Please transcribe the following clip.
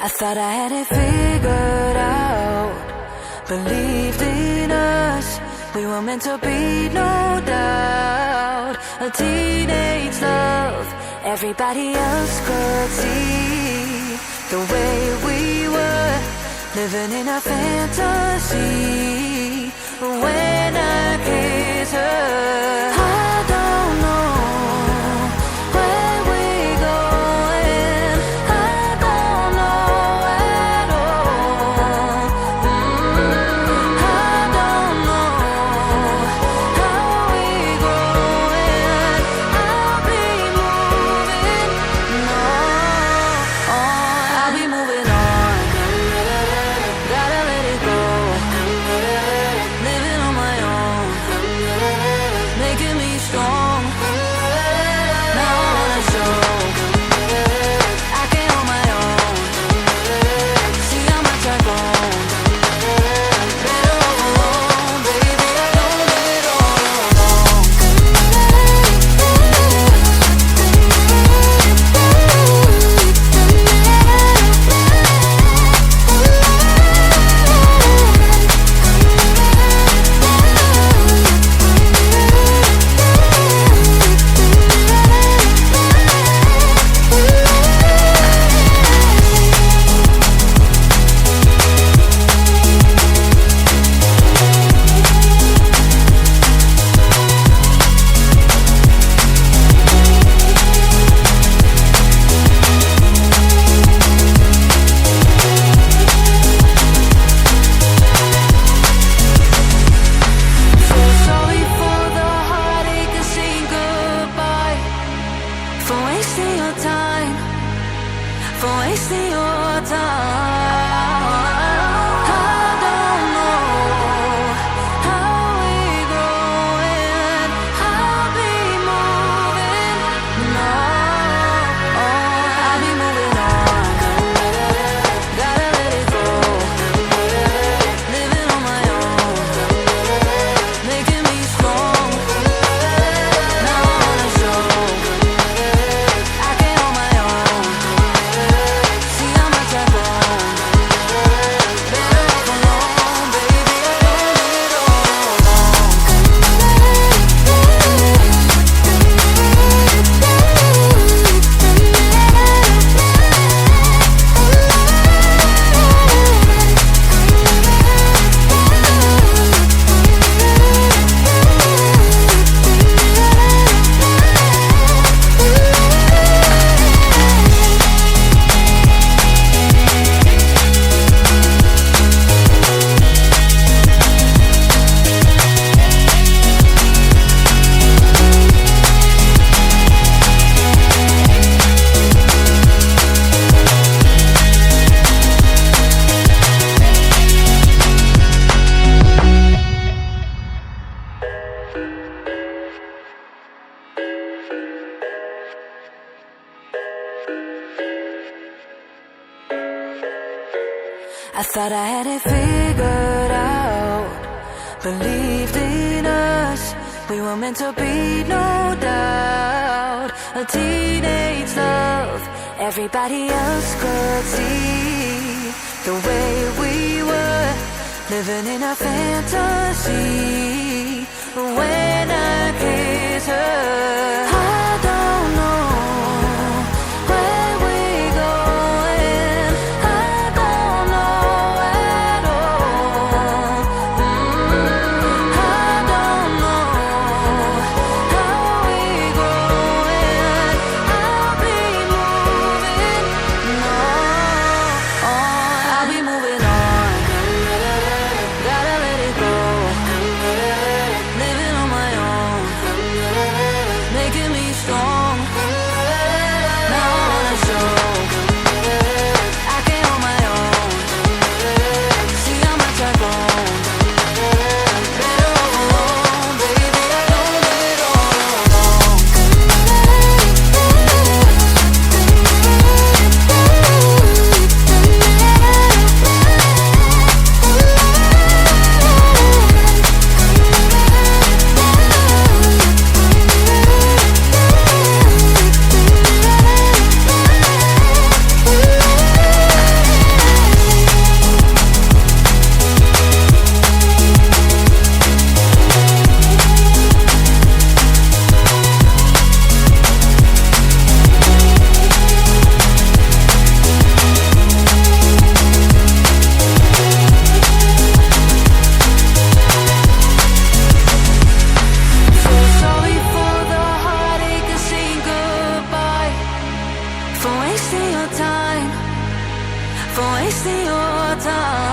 I thought I had it figured out, believed in us, we were meant to be, no doubt. A teenage love, everybody else could see the way we were, living in a fantasy. When I kiss her, I don't know where we're going, I don't know at all. I don't know how we're growing, I'll be moving on, I'll be moving on, gotta let it go. Living on my own, making me strong. Now I wanna show I can hold my own. See how much I've grown. Better off alone, baby. I don't do it all alone. So sorry for the heartache of saying goodbye, for wasting your time, for wasting your time. I don't know how we're growing, I'll be moving on, I'll be moving on, gotta let it go. Living on my own, making me strong. Now I wanna show I can hold my own. See how much I've grown. Better off alone, baby. I don't do it all alone. I thought I had it figured out, believed in us, we were meant to be, no doubt. A teenage love, everybody else could see the way we were, living in a fantasy. When I kiss her, I don't know where we're going, I don't know at all. I don't know how we're growing, I'll be moving on, I'll be moving on, gotta let it go. Living on my own, making me strong. wasting your time.